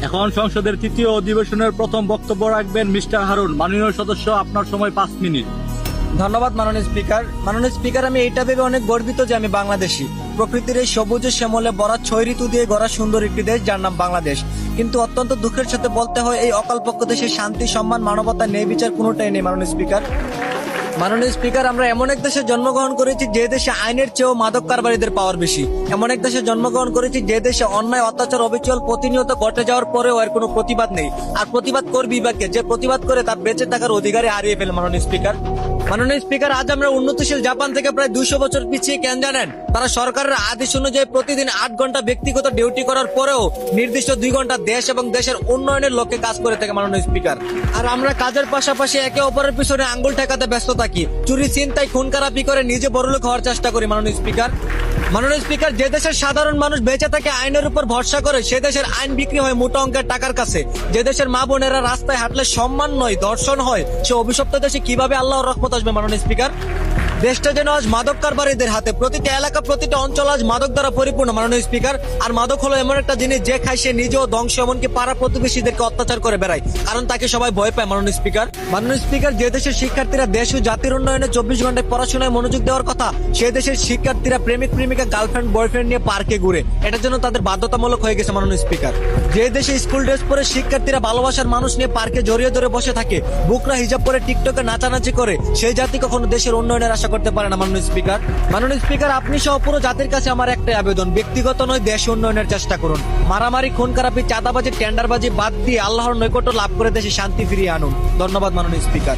এখন সংসদের তৃতীয় অধিবেশনের প্রথম বক্তব্য রাখবেন মিস্টার হারুন। মাননীয় সদস্য, আপনার সময় 5 মিনিট। ধন্যবাদ মাননীয় স্পিকার। মাননীয় স্পিকার, আমি এটা ভেবে অনেক গর্বিত যে আমি বাংলাদেশি। প্রকৃতির এই সবুজ শ্যামলে ভরা 6 ঋতু দিয়ে গড়া সুন্দর একটি দেশ যার নাম বাংলাদেশ। কিন্তু অত্যন্ত দুঃখের সাথে বলতে হয়, এই অকালপক্ষ দেশে শান্তি, সম্মান, মানবতা, ন্যায় বিচার কোনোটাই নেই মাননীয় স্পিকার। মাননীয় স্পিকার, আমরা এমন এক দেশে জন্মগ্রহণ করেছি যে দেশে আইনের চেয়েও মাদক কারবারিদের পাওয়ার বেশি। এমন এক দেশে জন্মগ্রহণ করেছি যে দেশে অন্যায়, অত্যাচার, অবিচল প্রতিনিয়ত ঘটে যাওয়ার পরেও এর কোনো প্রতিবাদ নেই। আর প্রতিবাদ করবি বা কে? যে প্রতিবাদ করে তার বেঁচে থাকার অধিকারে হারিয়ে ফেলে মাননীয় স্পিকার। মাননীয় স্পিকার, আজ আমরা উন্নতিশীল জাপান থেকে প্রায় 200 বছর পিছিয়ে কেন জানেন? তারা সরকারের আদেশ অনুযায়ী প্রতিদিন 8 ঘন্টা ব্যক্তিগত ডিউটি করার পরেও নির্দিষ্ট 2 ঘন্টা দেশ এবং দেশের উন্নয়নের লক্ষ্যে কাজ করে থাকে মাননীয় স্পিকার। আর আমরা কাজের পাশাপাশি একে অপরের পিছনে আঙ্গুল ঠেকাতে ব্যস্ত থাকি, চুরি, ছিনতাই, খুন খারাপি করে নিজে বড়লোক হওয়ার চেষ্টা করি মাননীয় স্পিকার। মাননীয় স্পিকার, যে দেশের সাধারণ মানুষ বেঁচে থাকে আইনের উপর ভরসা করে, সে দেশের আইন বিক্রি হয় মোটা অঙ্কের টাকার কাছে। যে দেশের মা বোনেরা রাস্তায় হাঁটলে সম্মান নয় ধর্ষণ হয়, সে অভিশপ্ত দেশে কিভাবে আল্লাহর রহমত আসবে মাননীয় স্পিকার? দেশটা যেন আজ মাদক কারবারিদের হাতে। প্রতিটা এলাকা, প্রতিটা অঞ্চল আজ মাদক দ্বারা পরিপূর্ণ মাননীয় স্পিকার। আর মাদক হলো এমন একটা জিনিস যে খায় সে নিজেও ধ্বংস, এমনকি পাড়া প্রতিবেশীদেরকে অত্যাচার করে বেড়ায়, কারণ তাকে সবাই ভয় পায় মাননীয় স্পিকার। মাননীয় স্পিকার, যে দেশের শিক্ষার্থীরা দেশ ও জাতির উন্নয়নে 24 ঘন্টায় পড়াশোনায় মনোযোগ দেওয়ার কথা, সে দেশের শিক্ষার্থীরা প্রেমিক প্রেমিকা, গার্লফ্রেন্ড বয়ফ্রেন্ড নিয়ে পার্কে ঘুরে। এটার জন্য তাদের বাধ্যতামূলক হয়ে গেছে মাননীয় স্পিকার। যে দেশে স্কুল ড্রেস পরে শিক্ষার্থীরা ভালোবাসার মানুষ নিয়ে পার্কে জড়িয়ে ধরে বসে থাকে, বুকরা হিজাব পরে টিকটকে নাচানাচি করে, সেই জাতি কখনো দেশের উন্নয়নের আশা করতে পারে না মাননীয় স্পিকার। মাননীয় স্পিকার, আপনি সহ পুরো জাতির কাছে আমার একটাই আবেদন, ব্যক্তিগত নয়, দেশ উন্নয়নের চেষ্টা করুন। মারামারি, খুন খারাপি, চাঁদাবাজি, টেন্ডারবাজি বাদ দিয়ে আল্লাহর নৈকট্য লাভ করে দেশে শান্তি ফিরিয়ে আনুন। ধন্যবাদ মাননীয় স্পিকার।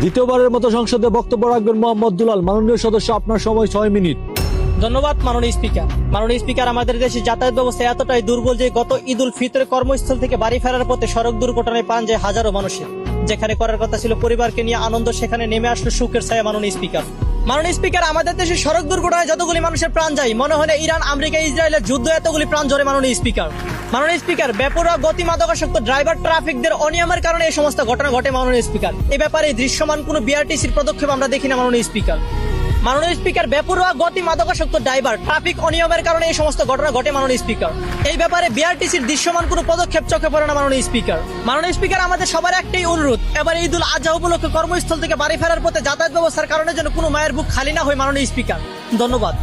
দ্বিতীয়বারের মতো সংসদে বক্তব্য রাখবেন মোহাম্মদ দুলাল। মাননীয় সদস্য, আপনার সময় 6 মিনিট। ধন্যবাদ মাননীয় স্পিকার। মাননীয় স্পিকার, আমাদের দেশে যাতায়াত ব্যবস্থা এতটাই দুর্বল যে গত ঈদ উল ফিতরে কর্মস্থল থেকে বাড়ি ফেরার পথে সড়ক দুর্ঘটনায় প্রাণ যায় হাজারো মানুষের। যেখানে করার কথা ছিল পরিবারকে নিয়ে আনন্দ, সেখানে নেমে আসলো শোকের ছায়া মাননীয় স্পিকার। মাননীয় স্পিকার, আমাদের দেশে সড়ক দুর্ঘটনায় যতগুলি মানুষের প্রাণ যায়, মনে হয় ইরান, আমেরিকা, ইসরায়েলের যুদ্ধ এতগুলি প্রাণ ঝরে মাননীয় স্পিকার। মাননীয় স্পিকার, বেপরোয়া গতি, মাদকাসক্ত ড্রাইভার, ট্রাফিকদের অনিয়মের কারণে এই সমস্ত ঘটনা ঘটে মাননীয় স্পিকার। এই ব্যাপারে দৃশ্যমান কোনো বিআরটিসির পদক্ষেপ আমরা দেখি না মাননীয় স্পিকার। মাননীয় স্পিকার, বেপরোয়া গতি, মাদকাসক্ত ড্রাইভার, ট্রাফিক অনিয়মের কারণে এই সমস্ত ঘটনা ঘটে মাননীয় স্পিকার। এই ব্যাপারে বিআরটিসির দৃশ্যমান কোনো পদক্ষেপ চোখে পড়ে না মাননীয় স্পিকার। মাননীয় স্পিকার, আমাদের সবার একটাই অনুরোধ, এবার ঈদ উল আজহা উপলক্ষে কর্মস্থল থেকে বাড়ি ফেরার পথে যাতায়াত ব্যবস্থার কারণে যেন কোনো মায়ের বুক খালি না হয় মাননীয় স্পিকার। ধন্যবাদ।